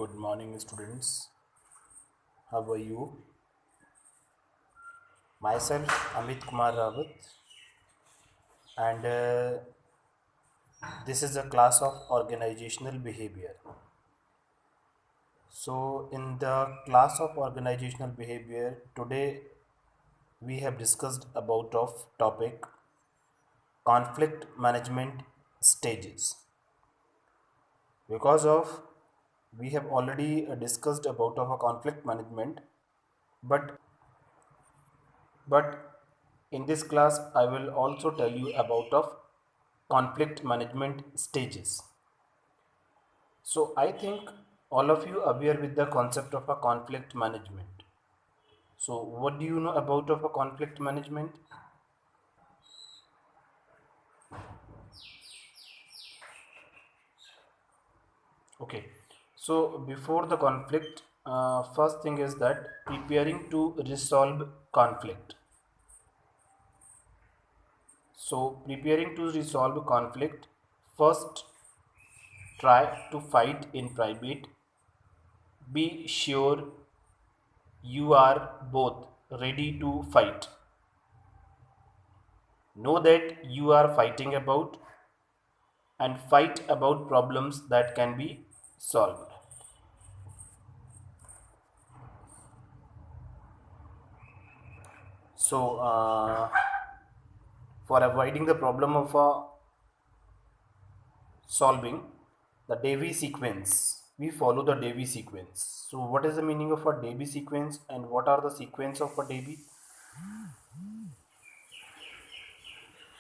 Good morning, students. How are you? Myself, Amit Kumar Rawat, and this is a class of organizational behavior. So, in the class of organizational behavior, today we have discussed about of topic conflict management stages. Because of we have already discussed about of a conflict management, but But in this class, I will also tell you about of conflict management stages. So I think all of you are aware with the concept of a conflict management. So what do you know about of a conflict management? Okay. So before the conflict, first thing is that preparing to resolve conflict. So preparing to resolve conflict, first try to fight in private. Be sure you are both ready to fight. Know that you are fighting about and fight about problems that can be solved. So, for avoiding the problem of solving the Davy sequence, we follow the Davy sequence. So, what is the meaning of a Davy sequence and what are the sequence of a Davy?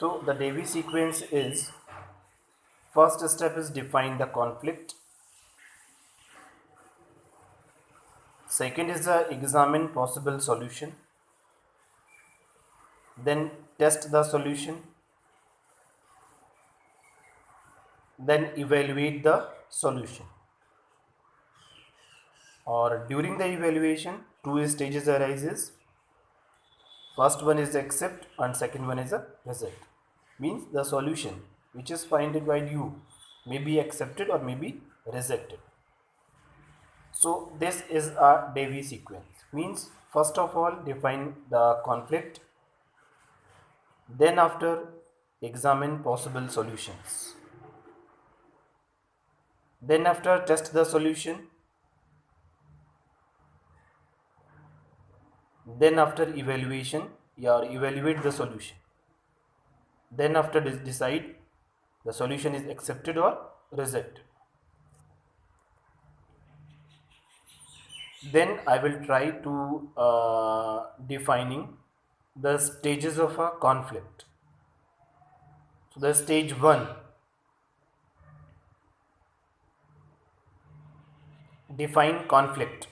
So, the Davy sequence is first step is define the conflict. Second is examine possible solution. Then test the solution. Then evaluate the solution. Or during the evaluation, two stages arises. First one is accept and second one is a reject. Means the solution which is finded by you may be accepted or may be rejected. So this is a Davy sequence. Means first of all define the conflict, then after examine possible solutions, then after test the solution, then after evaluation or evaluate the solution, then after decide the solution is accepted or rejected. Then I will try to defining the stages of a conflict. So the stage 1, define conflict.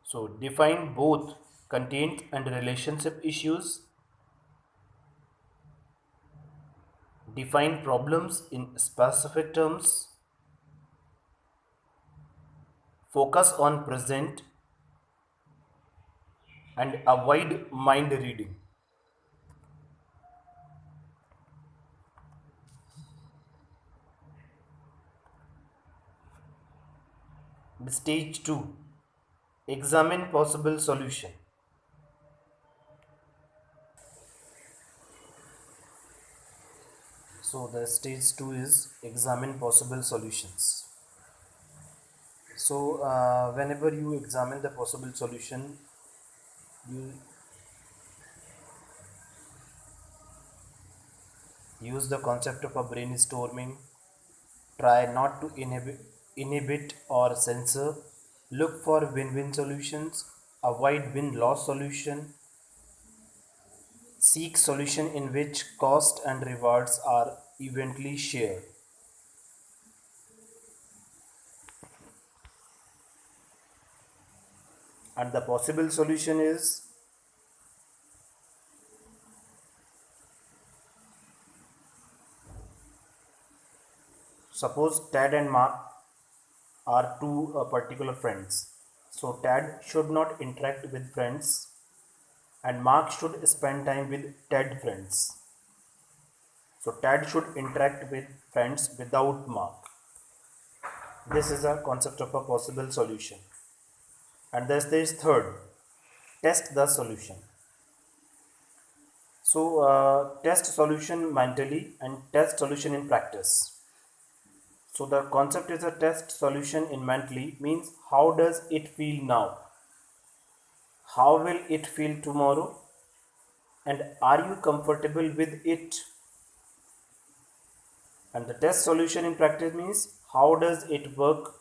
So define both content and relationship issues. Define problems in specific terms. Focus on present and avoid mind reading. Stage 2, examine possible solution. So the stage 2 is examine possible solutions. So whenever you examine the possible solution, you use the concept of a brainstorming. Try not to inhibit or censor. Look for win-win solutions. Avoid win-loss solution. Seek solution in which cost and rewards are evenly shared. And the possible solution is, suppose Ted and Mark are two particular friends. So Tad should not interact with friends and Mark should spend time with Ted friends. So Ted should interact with friends without Mark. This is a concept of a possible solution. And thus there is third, test the solution. So test solution mentally and test solution in practice. So the concept is a test solution in mentally means how does it feel now? How will it feel tomorrow? And are you comfortable with it? And the test solution in practice means how does it work?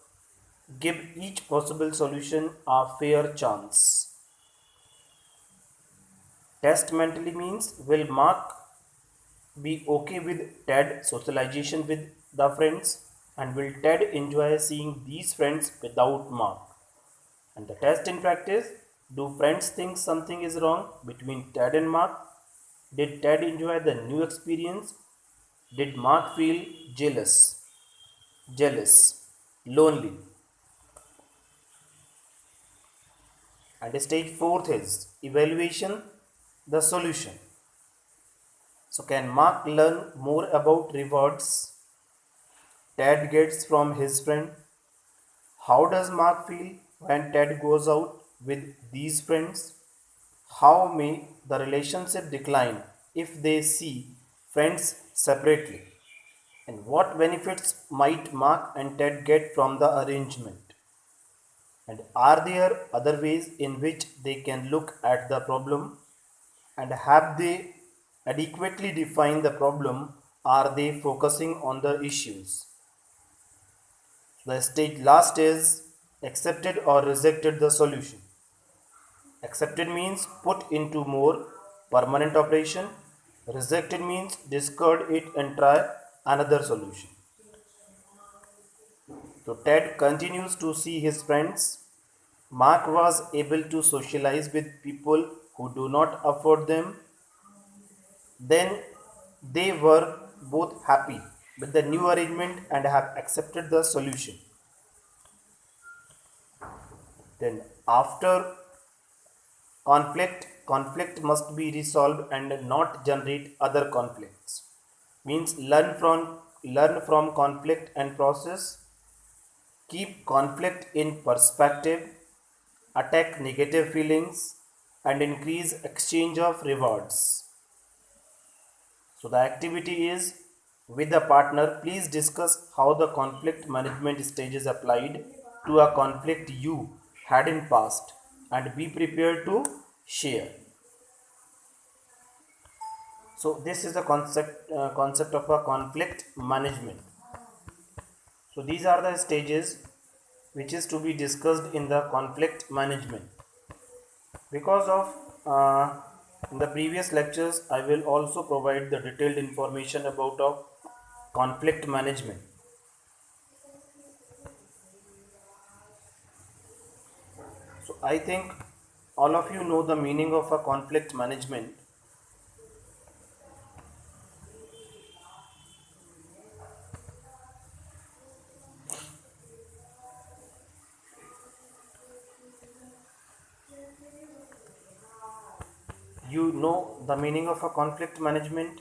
Give each possible solution a fair chance. Test mentally means will Mark be okay with Ted socialization with the friends, and will Ted enjoy seeing these friends without Mark? And the test in practice, do friends think something is wrong between Ted and Mark? Did Ted enjoy the new experience? Did Mark feel jealous, lonely? And stage fourth is evaluation, the solution. So can Mark learn more about rewards Ted gets from his friend? How does Mark feel when Ted goes out with these friends? How may the relationship decline if they see friends separately? And what benefits might Mark and Ted get from the arrangement? And are there other ways in which they can look at the problem? And have they adequately defined the problem? Are they focusing on the issues? The stage last is accepted or rejected the solution. Accepted means put into more permanent operation. Rejected means discard it and try another solution. So Ted continues to see his friends. Mark was able to socialize with people who do not afford them. Then they were both happy with the new arrangement and have accepted the solution. Then after conflict must be resolved and not generate other conflicts. Means learn from conflict and process, keep conflict in perspective, attack negative feelings, and increase exchange of rewards. So the activity is with the partner, please discuss how the conflict management stages applied to a conflict you had in past and be prepared to share. So this is the concept of a conflict management. So these are the stages which is to be discussed in the conflict management. Because of in the previous lectures, I will also provide the detailed information about of conflict management. So I think all of you know the meaning of a conflict management. You know the meaning of a conflict management.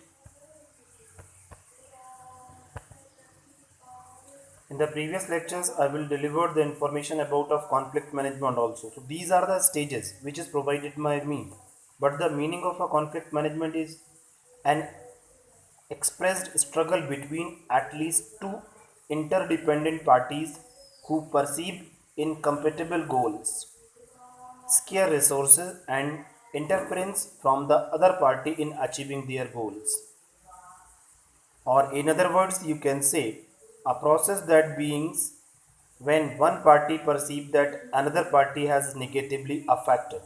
In the previous lectures, I will deliver the information about of conflict management also. So these are the stages which is provided by me. But the meaning of a conflict management is an expressed struggle between at least two interdependent parties who perceive incompatible goals, scarce resources, and interference from the other party in achieving their goals. Or in other words, you can say a process that beings when one party perceives that another party has negatively affected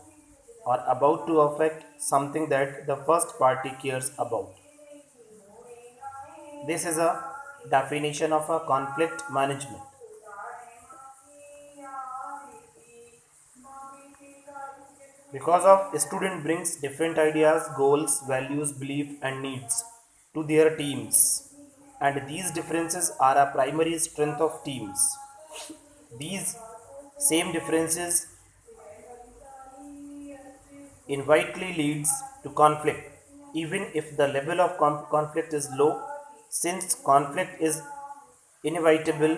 or about to affect something that the first party cares about. This is a definition of a conflict management. Because of student brings different ideas, goals, values, belief and needs to their teams, and these differences are a primary strength of teams. These same differences inevitably leads to conflict, even if the level of conflict is low, since conflict is inevitable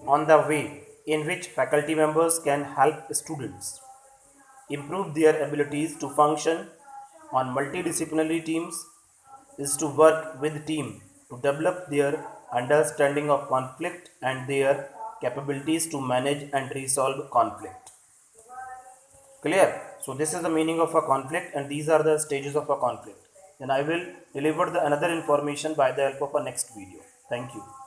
on the way in which faculty members can help students improve their abilities to function on multidisciplinary teams is to work with team to develop their understanding of conflict and their capabilities to manage and resolve conflict. Clear? So this is the meaning of a conflict and these are the stages of a conflict. Then I will deliver the another information by the help of a next video. Thank you.